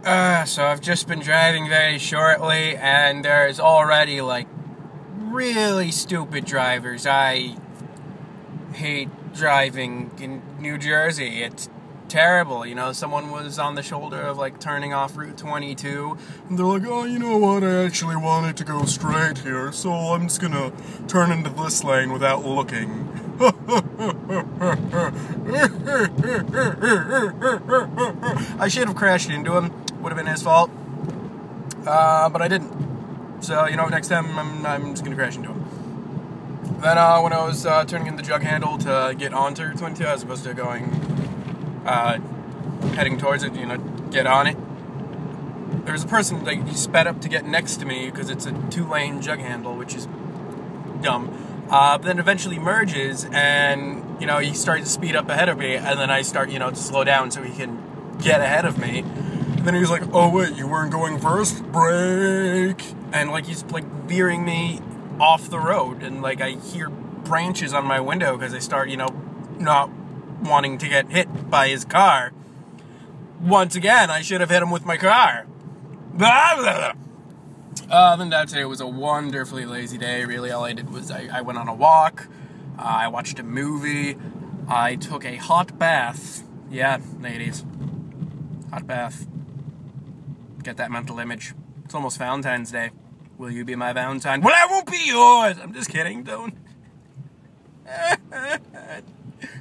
So I've just been driving very shortly, and there's already, like, really stupid drivers. I hate driving in New Jersey. It's terrible. You know, someone was on the shoulder of, like, turning off Route 22, and they're like, oh, you know what, I actually wanted to go straight here, so I'm just gonna turn into this lane without looking. I should have crashed into him. Would have been his fault. But I didn't. So, you know, next time I'm just gonna crash into him. Then, when I was turning in the jug handle to get onto Route 22, as opposed to going, heading towards it, you know, get on it. There was a person, like, he sped up to get next to me because it's a 2-lane jug handle, which is dumb. But then eventually merges, and, you know, he started to speed up ahead of me, and then I start, you know, to slow down so he can get ahead of me. And then he was like, oh, wait, you weren't going first? Brake! And, like, he's, like, veering me off the road, and, like, I hear branches on my window because I start, you know, not wanting to get hit by his car. Once again, I should have hit him with my car. Blah, blah, blah. Then that today was a wonderfully lazy day. Really, all I did was I went on a walk, I watched a movie, I took a hot bath. Yeah, ladies. Hot bath. Get that mental image. It's almost Valentine's Day. Will you be my Valentine? Well, I won't be yours! I'm just kidding, don't.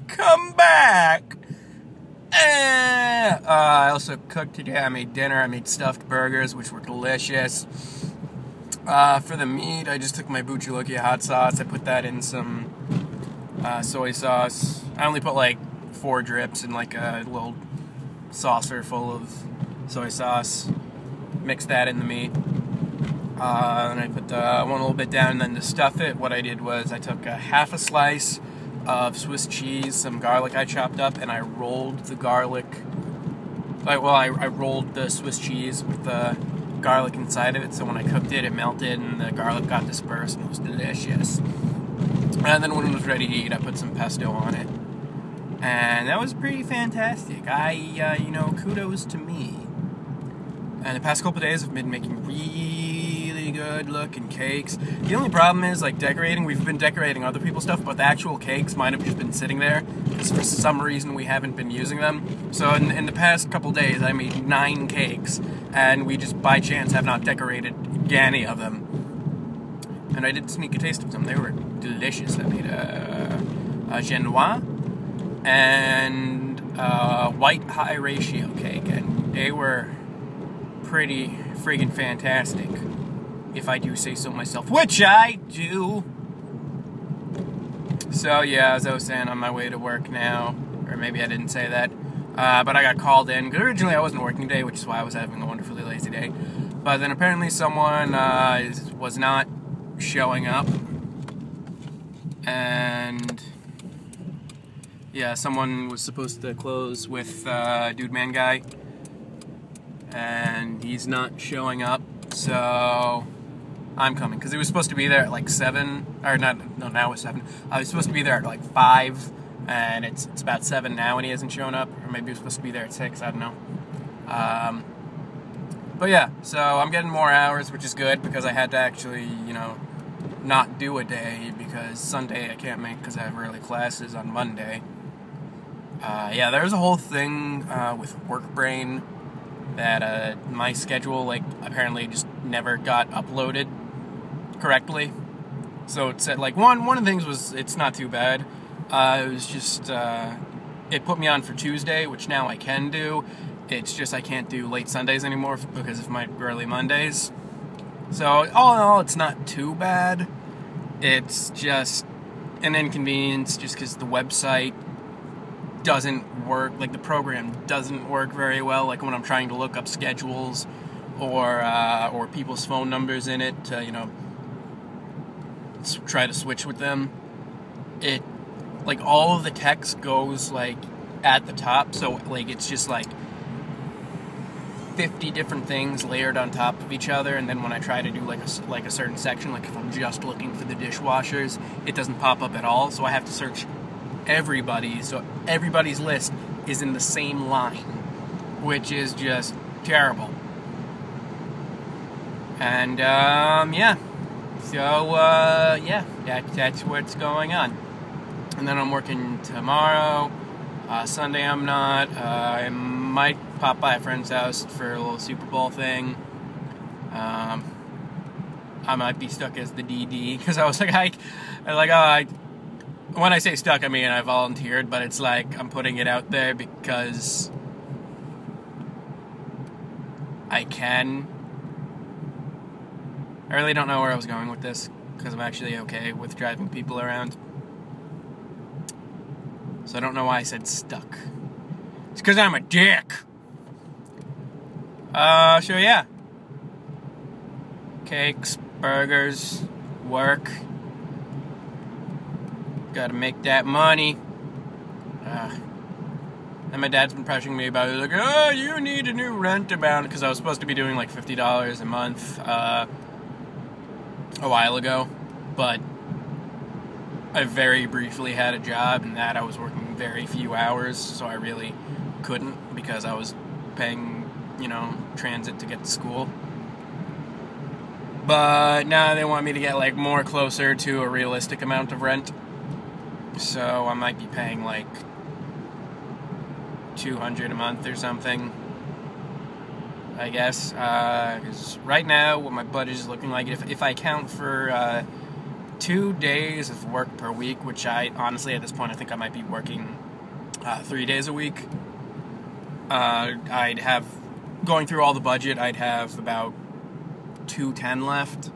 Come back! I also cooked today. I made dinner. I made stuffed burgers, which were delicious. For the meat, I just took my Bucciolotti hot sauce. I put that in some soy sauce. I only put like 4 drips in like a little saucer full of soy sauce. Mixed that in the meat. And I put one little bit down, and then to stuff it, what I did was I took half a slice of Swiss cheese, some garlic I chopped up, and I rolled the garlic. I rolled the Swiss cheese with the garlic inside of it, so when I cooked it, it melted and the garlic got dispersed, and it was delicious. And then when it was ready to eat, I put some pesto on it. And that was pretty fantastic. You know, kudos to me. And the past couple days I've been making really good looking cakes. The only problem is, like, decorating. We've been decorating other people's stuff, but the actual cakes might have just been sitting there because for some reason we haven't been using them. So in the past couple days I made 9 cakes, and we just by chance have not decorated any of them. And I did sneak a taste of them. They were delicious. I made a Genoise and white high ratio cake, and they were pretty friggin' fantastic, if I do say so myself, which I do. So yeah, as I was saying, on my way to work now, or maybe I didn't say that, but I got called in, because originally I wasn't working today, which is why I was having a wonderfully lazy day, but then apparently someone was not showing up, and yeah, someone was supposed to close with Dude Man Guy, and he's not showing up, so I'm coming, because he was supposed to be there at like 7, or not, no, now it's 7, I was supposed to be there at like 5, and it's about 7 now, and he hasn't shown up, or maybe he was supposed to be there at 6, I don't know. But yeah, so I'm getting more hours, which is good, because I had to actually, you know, not do a day, because Sunday I can't make, because I have early classes on Monday. Yeah, there's a whole thing with WorkBrain, that my schedule, like, apparently just never got uploaded correctly. So it said, like, one of the things was, it's not too bad. It was just, it put me on for Tuesday, which now I can do. It's just I can't do late Sundays anymore because of my early Mondays. So all in all, it's not too bad. It's just an inconvenience just because the website doesn't work, like the program doesn't work very well, like when I'm trying to look up schedules or people's phone numbers in it to, you know, try to switch with them. It, like, all of the text goes, like, at the top, so, like, it's just, like, 50 different things layered on top of each other, and then when I try to do, like a certain section, like if I'm just looking for the dishwashers, it doesn't pop up at all, so I have to search everybody, so everybody's list is in the same line, which is just terrible. And, yeah. So, yeah, that's what's going on. And then I'm working tomorrow. Sunday I'm not. I might pop by a friend's house for a little Super Bowl thing. I might be stuck as the DD, because I was like, when I say stuck, I mean I volunteered, but it's like I'm putting it out there because I can. I really don't know where I was going with this, because I'm actually okay with driving people around. So I don't know why I said stuck. It's because I'm a dick. So yeah. Cakes, burgers, work. Gotta make that money. And my dad's been pressuring me about it. Like, oh, you need a new rent amount, because I was supposed to be doing like $50 a month a while ago, but I very briefly had a job, and that I was working very few hours, so I really couldn't, because I was paying, transit to get to school. But now they want me to get like more closer to a realistic amount of rent, so I might be paying like $200 a month or something, I guess, because right now what my budget is looking like, if I count for 2 days of work per week, which I honestly at this point I think I might be working 3 days a week, I'd have, going through all the budget, I'd have about $210 left,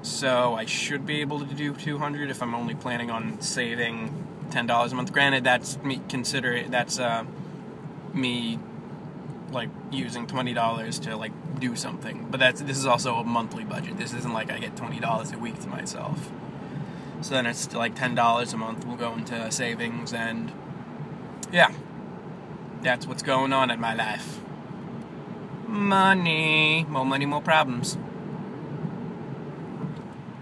so I should be able to do $200 if I'm only planning on saving $10 a month. Granted, that's me me like using $20 to like do something, but this is also a monthly budget. This isn't like I get $20 a week to myself. So then it's like $10 a month will go into savings, and yeah, that's what's going on in my life. Money, more problems.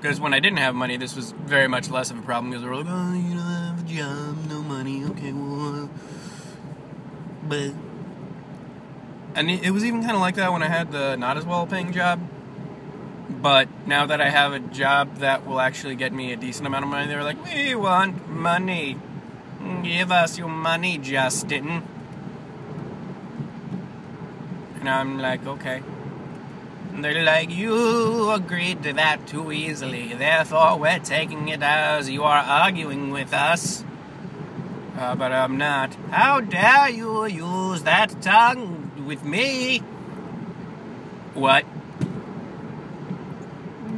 Because when I didn't have money, this was very much less of a problem, because they were like, oh, you don't have a job, no money, okay, well, but... And it was even kind of like that when I had the not as well paying job. But now that I have a job that will actually get me a decent amount of money, they were like, we want money. Give us your money, Justin. And I'm like, okay. And they're like, you agreed to that too easily, therefore we're taking it as you are arguing with us. But I'm not. How dare you use that tongue with me? What?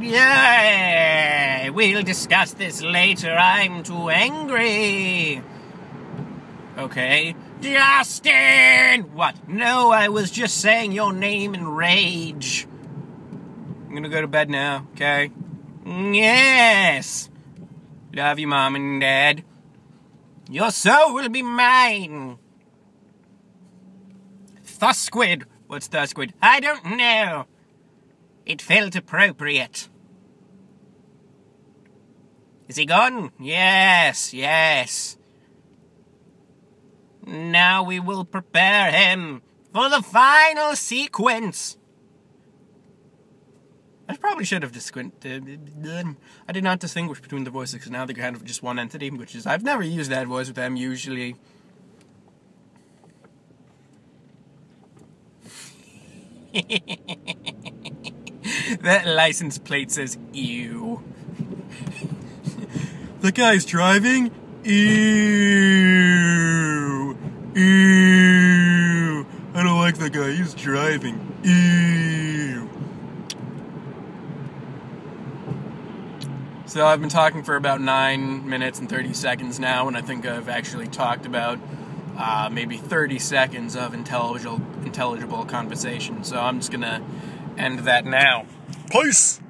Yeah, we'll discuss this later. I'm too angry. Okay. Justin! What? No, I was just saying your name in rage. I'm gonna go to bed now, okay? Yes! Love you, Mom and Dad. Your soul will be mine. Thusquid. What's Thusquid? I don't know. It felt appropriate. Is he gone? Yes, yes. Now we will prepare him for the final sequence. I probably should have I did not distinguish between the voices, because now they're kind of just one entity, which is, I've never used that voice with them usually. That license plate says ew. The guy's driving? Ew. Ew. I don't like that guy, he's driving. Ew. So I've been talking for about 9 minutes and 30 seconds now, and I think I've actually talked about maybe 30 seconds of intelligible conversation. So I'm just gonna end that now. Peace!